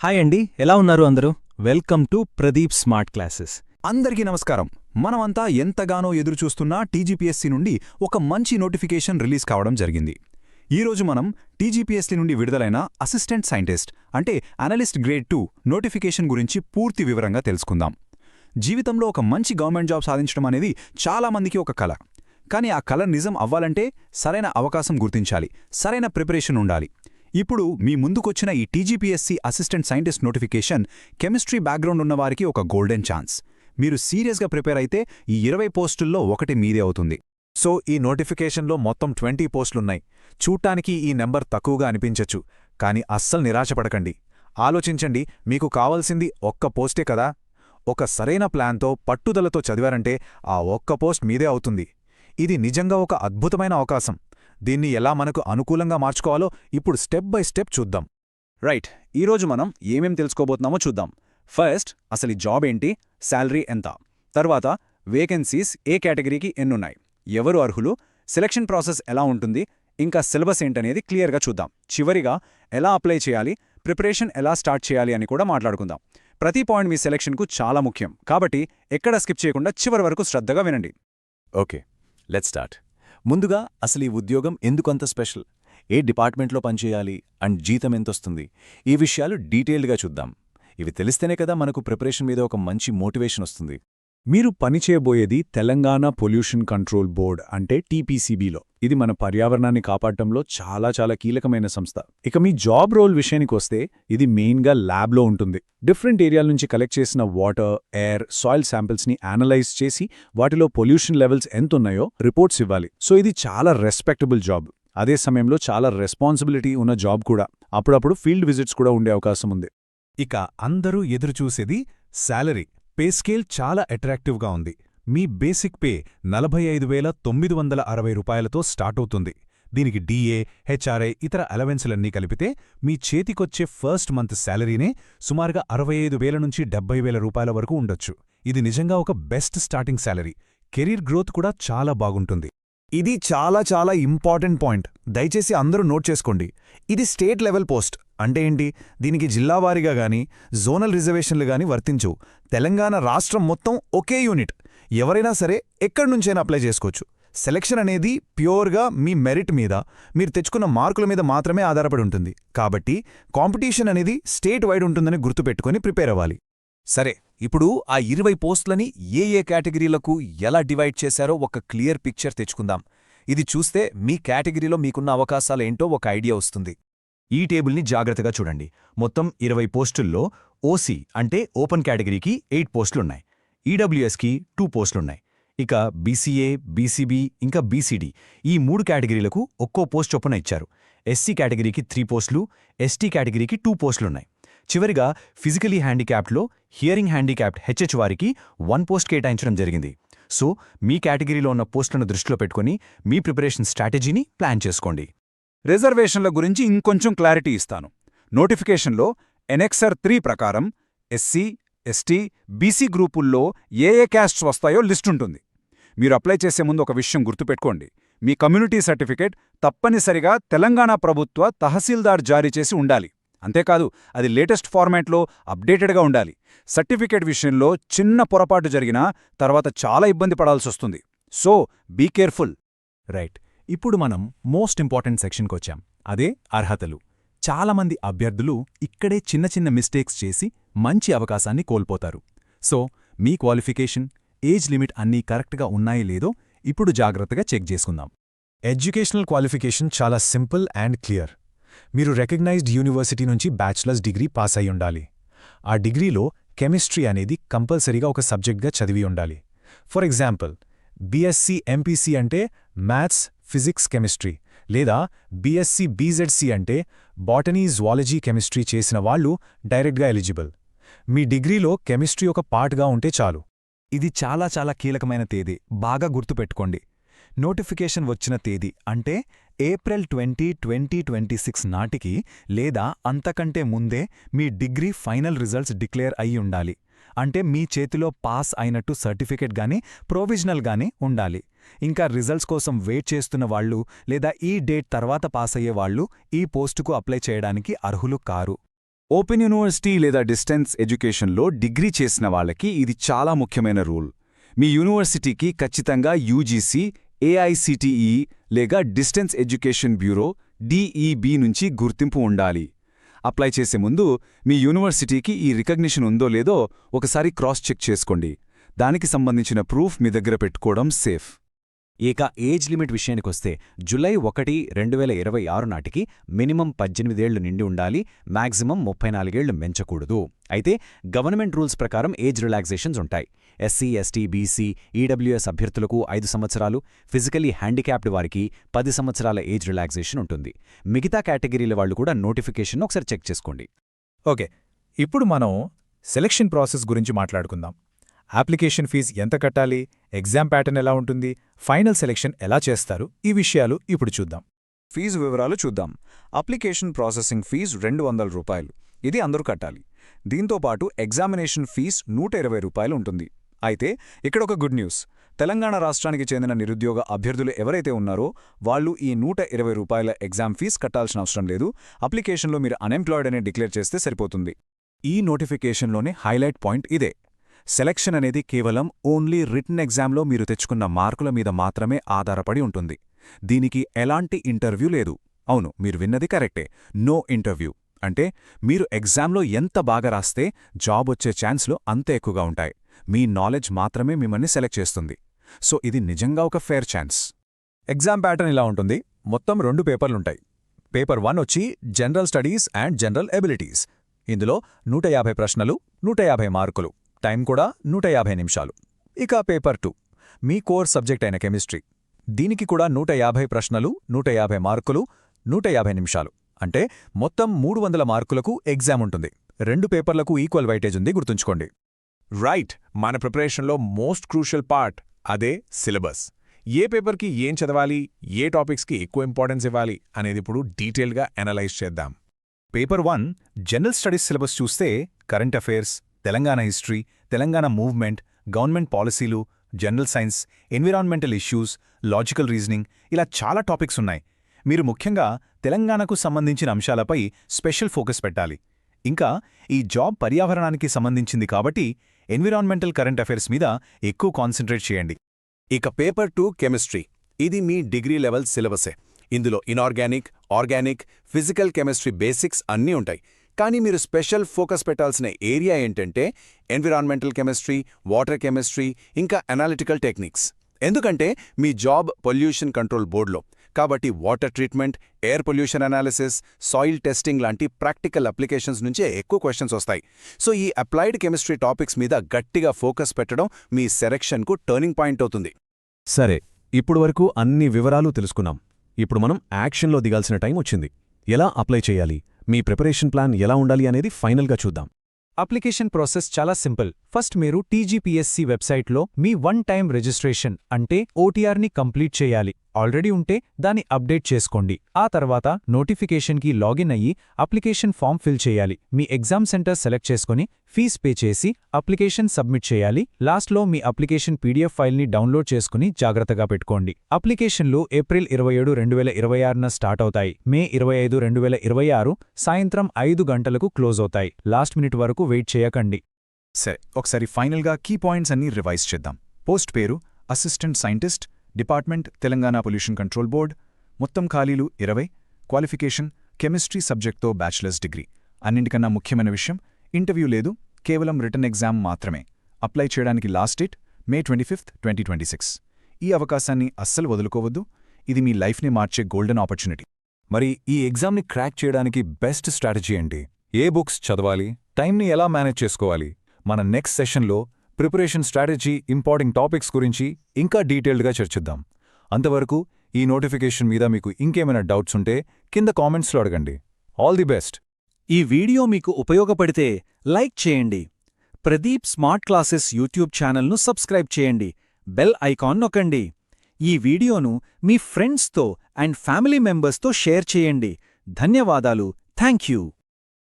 Hi అండి, ఎలా ఉన్నారు అందరూ? Welcome to Pradeep smart classes. అందరికీ నమస్కారం. మనమంతా ఎంతగానో ఎదురుచూస్తున్న టీజీపీఎస్సీ నుండి ఒక మంచి నోటిఫికేషన్ రిలీజ్ కావడం జరిగింది. ఈరోజు మనం టీజీపీఎస్సీ నుండి విడుదలైన అసిస్టెంట్ సైంటిస్ట్ అంటే అనలిస్ట్ గ్రేడ్ 2 నోటిఫికేషన్ గురించి పూర్తి వివరంగా తెలుసుకుందాం. జీవితంలో ఒక మంచి గవర్నమెంట్ జాబ్ సాధించడం అనేది చాలామందికి ఒక కల. కానీ ఆ కల నిజం అవ్వాలంటే సరైన అవకాశం గుర్తించాలి, సరైన ప్రిపరేషన్ ఉండాలి. ఇప్పుడు మీ ముందుకొచ్చిన ఈ TGPSC assistant scientist notification chemistry background ఉన్నవారికి ఒక గోల్డెన్ ఛాన్స్. మీరు సీరియస్గా ప్రిపేర్ అయితే ఈ 20 పోస్టుల్లో ఒకటి మీదే అవుతుంది. సో ఈ నోటిఫికేషన్లో మొత్తం 20 పోస్టులున్నాయి. చూడ్డానికి ఈ నెంబర్ తక్కువగా అనిపించచ్చు, కానీ అస్సలు నిరాశపడకండి. ఆలోచించండి, మీకు కావాల్సింది ఒక్క పోస్టే కదా. ఒక సరైన ప్లాన్తో పట్టుదలతో చదివారంటే ఆ ఒక్క పోస్ట్ మీదే అవుతుంది. ఇది నిజంగా ఒక అద్భుతమైన అవకాశం. దీన్ని ఎలా మనకు అనుకూలంగా మార్చుకోవాలో ఇప్పుడు స్టెప్ బై స్టెప్ చూద్దాం. రైట్, ఈరోజు మనం ఏమేం తెలుసుకోబోతున్నామో చూద్దాం. ఫస్ట్, అసలు ఈ జాబ్ ఏంటి, శాలరీ ఎంత, తర్వాత వేకెన్సీస్ ఏ కేటగిరీకి ఎన్నున్నాయి, ఎవరు అర్హులు, సెలక్షన్ ప్రాసెస్ ఎలా ఉంటుంది, ఇంకా సిలబస్ ఏంటనేది క్లియర్గా చూద్దాం. చివరిగా ఎలా అప్లై చేయాలి, ప్రిపరేషన్ ఎలా స్టార్ట్ చేయాలి అని కూడా మాట్లాడుకుందాం. ప్రతి పాయింట్ మీ సెలక్షన్కు చాలా ముఖ్యం, కాబట్టి ఎక్కడా స్కిప్ చేయకుండా చివరి వరకు శ్రద్ధగా వినండి. Okay, let's start. ముందుగా అసలు ఈ ఉద్యోగం ఎందుకంత స్పెషల్, ఏ డిపార్ట్మెంట్లో పనిచేయాలి అండ్ జీతం ఎంతొస్తుంది, ఈ విషయాలు డీటెయిల్డ్గా చూద్దాం. ఇవి తెలిస్తేనే కదా మనకు ప్రిపరేషన్ మీద ఒక మంచి మోటివేషన్ వస్తుంది. మీరు పనిచేయబోయేది తెలంగాణ పొల్యూషన్ కంట్రోల్ బోర్డ్ అంటే టీపీసీబీలో. ఇది మన పర్యావరణాన్ని కాపాడటంలో చాలా కీలకమైన సంస్థ. ఇక మీ జాబ్ రోల్ విషయానికొస్తే ఇది మెయిన్గా ల్యాబ్లో ఉంటుంది. డిఫరెంట్ ఏరియాల నుంచి కలెక్ట్ చేసిన వాటర్, ఎయిర్, సాయిల్ శాంపిల్స్ని అనలైజ్ చేసి వాటిలో పొల్యూషన్ లెవెల్స్ ఎంతున్నాయో రిపోర్ట్స్ ఇవ్వాలి. సో ఇది చాలా రెస్పెక్టబుల్ జాబ్. అదే సమయంలో చాలా రెస్పాన్సిబిలిటీ ఉన్న జాబ్ కూడా. అప్పుడప్పుడు ఫీల్డ్ విజిట్స్ కూడా ఉండే అవకాశం ఉంది. ఇక అందరూ ఎదురుచూసేది శాలరీ. పే స్కేల్ చాలా అట్రాక్టివ్గా ఉంది. మీ బేసిక్ పే 45,960 రూపాయలతో స్టార్ట్ అవుతుంది. దీనికి డీఏ, హెచ్ఆర్ఐ, ఇతర అలవెన్సులన్నీ కలిపితే మీ చేతికొచ్చే ఫస్ట్ మంత్ శాలరీనే సుమారుగా 65,000 నుంచి 70,000 రూపాయల వరకు ఉండొచ్చు. ఇది నిజంగా ఒక best starting salary. Career growth కూడా చాలా బాగుంటుంది. ఇది చాలా ఇంపార్టెంట్ పాయింట్. దయచేసి అందరూ నోట్ చేసుకోండి. ఇది స్టేట్ లెవెల్ పోస్ట్. అంటే ఏంటి, దీనికి జిల్లావారీగా గానీ జోనల్ రిజర్వేషన్లు గానీ వర్తించవు. తెలంగాణ రాష్ట్రం మొత్తం ఒకే యూనిట్. ఎవరైనా సరే ఎక్కడి నుంచైనా అప్లై చేసుకోవచ్చు. సెలక్షన్ అనేది ప్యూర్గా మీ మెరిట్ మీద, మీరు తెచ్చుకున్న మార్కుల మీద మాత్రమే ఆధారపడి ఉంటుంది. కాబట్టి కాంపిటీషన్ అనేది స్టేట్ వైడ్ ఉంటుందని గుర్తుపెట్టుకుని ప్రిపేర్ అవ్వాలి. సరే, ఇప్పుడు ఆ 20 పోస్టులని ఏ కేటగిరీలకు ఎలా డివైడ్ చేశారో ఒక క్లియర్ పిక్చర్ తెచ్చుకుందాం. ఇది చూస్తే మీ కేటగిరీలో మీకున్న అవకాశాలేంటో ఒక ఐడియా వస్తుంది. ఈ టేబుల్ని జాగ్రత్తగా చూడండి. మొత్తం 20 పోస్టుల్లో ఓసీ అంటే ఓపెన్ కేటగిరీకి 8 పోస్టులున్నాయి. ఈడబ్ల్యూఎస్కి 2 పోస్టులున్నాయి. ఇక బీసీఏ, బీసీబీ ఇంకా బీసీడీ ఈ 3 కేటగిరీలకు ఒక్కో పోస్ట్ చొప్పున ఇచ్చారు. ఎస్సీ కేటగిరీకి 3 పోస్టులు, ఎస్టీ కేటగిరీకి 2 పోస్టులున్నాయి. చివరిగా ఫిజికలీ హ్యాండిక్యాప్డ్లో హియరింగ్ హ్యాండిక్యాప్డ్ హెచ్హెచ్ వారికి 1 పోస్ట్ కేటాయించడం జరిగింది. సో మీ కేటగిరీలో ఉన్న పోస్టులను దృష్టిలో పెట్టుకుని మీ ప్రిపరేషన్ స్ట్రాటజీని ప్లాన్ చేసుకోండి. రిజర్వేషన్ల గురించి ఇంకొంచెం క్లారిటీ ఇస్తాను. నోటిఫికేషన్లో ఎనెక్సర్ 3 ప్రకారం ఎస్సీ, ఎస్టీ, బీసీ గ్రూపుల్లో ఏ క్యాస్ట్స్ వస్తాయో లిస్టుంటుంది. మీరు అప్లై చేసే ముందు ఒక విషయం గుర్తుపెట్టుకోండి. మీ కమ్యూనిటీ సర్టిఫికేట్ తప్పనిసరిగా తెలంగాణ ప్రభుత్వ తహసీల్దార్ జారీ చేసి ఉండాలి. అంతేకాదు, అది లేటెస్ట్ ఫార్మాట్లో అప్డేటెడ్గా ఉండాలి. సర్టిఫికేట్ విషయంలో చిన్న పొరపాటు జరిగినా తర్వాత చాలా ఇబ్బంది పడాల్సొస్తుంది. So be careful. రైట్, ఇప్పుడు మనం మోస్ట్ ఇంపార్టెంట్ సెక్షన్కొచ్చాం. అదే అర్హతలు. చాలామంది అభ్యర్థులు ఇక్కడే చిన్న మిస్టేక్స్ చేసి మంచి అవకాశాన్ని కోల్పోతారు. సో మీ క్వాలిఫికేషన్, ఏజ్ లిమిట్ అన్నీ కరెక్ట్గా ఉన్నాయో లేదో ఇప్పుడు జాగ్రత్తగా చెక్ చేసుకుందాం. ఎడ్యుకేషనల్ క్వాలిఫికేషన్ చాలా సింపుల్ అండ్ క్లియర్. మీరు రికగ్నైజ్డ్ యూనివర్సిటీ నుంచి బ్యాచిలర్స్ డిగ్రీ పాస్ అయి ఉండాలి. ఆ డిగ్రీలో కెమిస్ట్రీ అనేది కంపల్సరీగా ఒక సబ్జెక్ట్గా చదివి ఉండాలి. ఫర్ ఎగ్జాంపుల్, బీఎస్సీ ఎంపీసీ అంటే మ్యాథ్స్, ఫిజిక్స్, కెమిస్ట్రీ, లేదా బీఎస్సీ బీజెడ్సీ అంటే బాటనీ, జువాలజీ, కెమిస్ట్రీ చేసిన వాళ్ళు డైరెక్ట్గా ఎలిజిబుల్. మీ డిగ్రీలో కెమిస్ట్రీ ఒక పార్ట్గా ఉంటే చాలు. ఇది చాలా కీలకమైన తేదీ, బాగా గుర్తుపెట్టుకోండి. నోటిఫికేషన్ వచ్చిన తేదీ అంటే ఏప్రిల్ 20, 2026 నాటికి లేదా అంతకంటే ముందే మీ డిగ్రీ ఫైనల్ రిజల్ట్స్ డిక్లేర్ అయి ఉండాలి. అంటే మీ చేతిలో పాస్ అయినట్టు సర్టిఫికేట్ గానీ ప్రొవిజనల్ గానీ ఉండాలి. ఇంకా రిజల్ట్స్ కోసం వెయిట్ చేస్తున్న వాళ్ళు లేదా ఈ డేట్ తర్వాత పాస్ అయ్యేవాళ్లు ఈ పోస్టుకు అప్లై చేయడానికి అర్హులు కారు. ఓపెన్ యూనివర్సిటీ లేదా డిస్టెన్స్ ఎడ్యుకేషన్లో డిగ్రీ చేసిన వాళ్ళకి ఇది చాలా ముఖ్యమైన రూల్. మీ యూనివర్సిటీకి ఖచ్చితంగా యూజీసీ, ఏఐసిటిఈ లేక డిస్టెన్స్ ఎడ్యుకేషన్ బ్యూరో డిఈబి నుంచి గుర్తింపు ఉండాలి. అప్లై చేసే ముందు మీ యూనివర్సిటీకి ఈ రికగ్నిషన్ ఉందో లేదో ఒకసారి క్రాస్ చెక్ చేసుకోండి. దానికి సంబంధించిన ప్రూఫ్ మీ దగ్గర పెట్టుకోవడం సేఫ్. ఇక ఏజ్ లిమిట్ విషయానికొస్తే జులై 1, 2026 నాటికి మినిమం 18 ఏళ్లు నిండి ఉండాలి, మాక్సిమం 34 ఏళ్లు పెంచకూడదు. అయితే గవర్నమెంట్ రూల్స్ ప్రకారం ఏజ్ రిలాక్సేషన్స్ ఉంటాయి. ఎస్సీ, ఎస్టీ, బీసీ, ఈడబ్ల్యూఎస్ అభ్యర్థులకు 5 సంవత్సరాలు, ఫిజికలీ హ్యాండిక్యాప్డ్ వారికి 10 సంవత్సరాల ఏజ్ రిలాక్సేషన్ ఉంటుంది. మిగతా కేటగిరీల వాళ్లు కూడా నోటిఫికేషన్ ఒకసారి చెక్ చేసుకోండి. ఓకే, ఇప్పుడు మనం సెలక్షన్ ప్రాసెస్ గురించి మాట్లాడుకుందాం. అప్లికేషన్ ఫీజ్ ఎంత కట్టాలి, ఎగ్జామ్ ప్యాటర్న్ ఎలా ఉంటుంది, ఫైనల్ సెలెక్షన్ ఎలా చేస్తారు, ఈ విషయాలు ఇప్పుడు చూద్దాం. ఫీజు వివరాలు చూద్దాం. Application processing fee ₹200. ఇది అందరూ కట్టాలి. దీంతోపాటు ఎగ్జామినేషన్ ఫీజు ₹120 ఉంటుంది. అయితే ఇక్కడ ఒక గుడ్ న్యూస్. తెలంగాణ రాష్ట్రానికి చెందిన నిరుద్యోగ అభ్యర్థులు ఎవరైతే ఉన్నారో వాళ్ళు ఈ ₹120 ఎగ్జామ్ ఫీజు కట్టాల్సిన అవసరం లేదు. అప్లికేషన్లో మీరు అన్ఎంప్లాయిడ్ అని డిక్లేర్ చేస్తే సరిపోతుంది. ఈ నోటిఫికేషన్లోనే హైలైట్ పాయింట్ ఇదే. సెలక్షన్ అనేది కేవలం ఓన్లీ రిటన్ ఎగ్జామ్లో మీరు తెచ్చుకున్న మార్కుల మీద మాత్రమే ఆధారపడి ఉంటుంది. దీనికి ఎలాంటి ఇంటర్వ్యూ లేదు. అవును, మీరు విన్నది కరెక్టే, నో ఇంటర్వ్యూ. అంటే మీరు ఎగ్జామ్లో ఎంత బాగా రాస్తే జాబ్ వచ్చే ఛాన్స్లు అంత ఎక్కువగా ఉంటాయి. మీ నాలెడ్జ్ మాత్రమే మిమ్మల్ని సెలెక్ట్ చేస్తుంది. సో ఇది నిజంగా ఒక ఫేర్ ఛాన్స్. ఎగ్జామ్ ప్యాటర్న్ ఇలా ఉంటుంది. మొత్తం 2 పేపర్లుంటాయి. పేపర్ 1 వచ్చి general studies and general abilities. ఇందులో 150 ప్రశ్నలు, 150 మార్కులు, టైం కూడా 150 నిమిషాలు. ఇక పేపర్ 2 మీ కోర్ సబ్జెక్ట్ అయిన కెమిస్ట్రీ. దీనికి కూడా 150 ప్రశ్నలు, 150 మార్కులు, 150 నిమిషాలు. అంటే మొత్తం 300 మార్కులకు ఎగ్జామ్ ఉంటుంది. 2 పేపర్లకు ఈక్వల్ వైటేజ్ ఉంది, గుర్తుంచుకోండి. రైట్, మన ప్రిపరేషన్లో మోస్ట్ క్రూషియల్ పార్ట్ అదే సిలబస్. ఏ పేపర్కి ఏం చదవాలి, ఏ టాపిక్స్కి ఎక్కువ ఇంపార్టెన్స్ ఇవ్వాలి అనేది ఇప్పుడు డీటెయిల్గా అనలైజ్ చేద్దాం. పేపర్ 1 జనరల్ స్టడీస్ సిలబస్ చూస్తే current affairs, Telangana history, Telangana movement, government పాలసీలు, general science, environmental issues, logical reasoning, ఇలా చాలా టాపిక్స్ ఉన్నాయి. మీరు ముఖ్యంగా తెలంగాణకు సంబంధించిన అంశాలపై స్పెషల్ ఫోకస్ పెట్టాలి. ఇంకా ఈ జాబ్ పర్యావరణానికి సంబంధించింది కాబట్టి ఎన్విరాన్మెంటల్ కరెంట్ అఫైర్స్ మీద ఎక్కువ కాన్సంట్రేట్ చేయండి. ఇక పేపర్ 2 కెమిస్ట్రీ. ఇది మీ డిగ్రీ లెవెల్ సిలబసే. ఇందులో inorganic, organic, physical chemistry basics అన్నీ ఉంటాయి. కానీ మీరు స్పెషల్ ఫోకస్ పెట్టాల్సిన ఏరియా ఏంటంటే ఎన్విరాన్మెంటల్ కెమిస్ట్రీ, వాటర్ కెమిస్ట్రీ, ఇంకా అనాలిటికల్ టెక్నిక్స్. ఎందుకంటే మీ జాబ్ పొల్యూషన్ కంట్రోల్ బోర్డులో. కాబట్టి water treatment, air pollution analysis, soil testing లాంటి ప్రాక్టికల్ అప్లికేషన్స్ నుంచే ఎక్కువ క్వశ్చన్స్ వస్తాయి. సో ఈ అప్లైడ్ కెమిస్ట్రీ టాపిక్స్ మీద గట్టిగా ఫోకస్ పెట్టడం మీ సెలక్షన్కు టర్నింగ్ పాయింట్ అవుతుంది. సరే, ఇప్పుడు వరకు అన్ని వివరాలు తెలుసుకున్నాం. ఇప్పుడు మనం యాక్షన్లో దిగాల్సిన టైం వచ్చింది. ఎలా అప్లై చేయాలి, మీ ప్రిపరేషన్ ప్లాన్ ఎలా ఉండాలి అనేది ఫైనల్గా చూద్దాం. అప్లికేషన్ ప్రాసెస్ చాలా సింపుల్. ఫస్ట్ మీరు టీజీపీఎస్సీ వెబ్సైట్లో మీ 1 టైం రిజిస్ట్రేషన్ అంటే ఓటీఆర్ని కంప్లీట్ చేయాలి. ఆల్రెడీ ఉంటే దాన్ని అప్డేట్ చేసుకోండి. ఆ తర్వాత నోటిఫికేషన్కి లాగిన్ అయ్యి అప్లికేషన్ ఫామ్ ఫిల్ చేయాలి. మీ ఎగ్జామ్ సెంటర్ సెలెక్ట్ చేసుకుని ఫీజ్ పే చేసి అప్లికేషన్ సబ్మిట్ చేయాలి. లాస్ట్లో మీ అప్లికేషన్ పీడీఎఫ్ ఫైల్ని డౌన్లోడ్ చేసుకుని జాగ్రత్తగా పెట్టుకోండి. అప్లికేషన్లు ఏప్రిల్ 27, 2026న స్టార్ట్ అవుతాయి. మే 25, 2026 సాయంత్రం 5 గంటలకు క్లోజ్ అవుతాయి. లాస్ట్ మినిట్ వరకు వెయిట్ చేయకండి. సరే, ఒకసారి ఫైనల్గా కీ పాయింట్స్ అన్నీ రివైజ్ చేద్దాం. పోస్ట్ పేరు assistant scientist, department Telangana pollution control board, మొత్తం ఖాళీలు 20, క్వాలిఫికేషన్ కెమిస్ట్రీ సబ్జెక్ట్తో బ్యాచిలర్స్ డిగ్రీ. అన్నింటికన్నా ముఖ్యమైన విషయం, ఇంటర్వ్యూ లేదు, కేవలం రిటన్ ఎగ్జామ్ మాత్రమే. అప్లై చేయడానికి లాస్ట్ డేట్ మే 25, 2026. ఈ అవకాశాన్ని అస్సలు వదులుకోవద్దు. ఇది మీ లైఫ్ని మార్చే గోల్డెన్ ఆపర్చునిటీ. మరి ఈ ఎగ్జామ్ని క్రాక్ చేయడానికి బెస్ట్ స్ట్రాటజీ ఏంటి? ఏ బుక్స్ చదవాలి, టైంని ఎలా మేనేజ్ చేసుకోవాలి? మన నెక్స్ట్ సెషన్లో ప్రిపరేషన్ స్ట్రాటజీ, ఇంపార్టెంట్ టాపిక్స్ గురించి ఇంకా డీటెయిల్డ్గా చర్చిద్దాం. అంతవరకు ఈ నోటిఫికేషన్ మీద మీకు ఇంకేమైనా డౌట్స్ ఉంటే కింద కామెంట్స్లో అడగండి. All the best. ఈ వీడియో మీకు ఉపయోగపడితే లైక్ చేయండి. ప్రదీప్ స్మార్ట్ క్లాసెస్ యూట్యూబ్ ఛానల్ను సబ్స్క్రైబ్ చేయండి. బెల్ ఐకాన్ నొక్కండి. ఈ వీడియోను మీ ఫ్రెండ్స్తో అండ్ ఫ్యామిలీ మెంబర్స్తో షేర్ చేయండి. ధన్యవాదాలు. Thank you.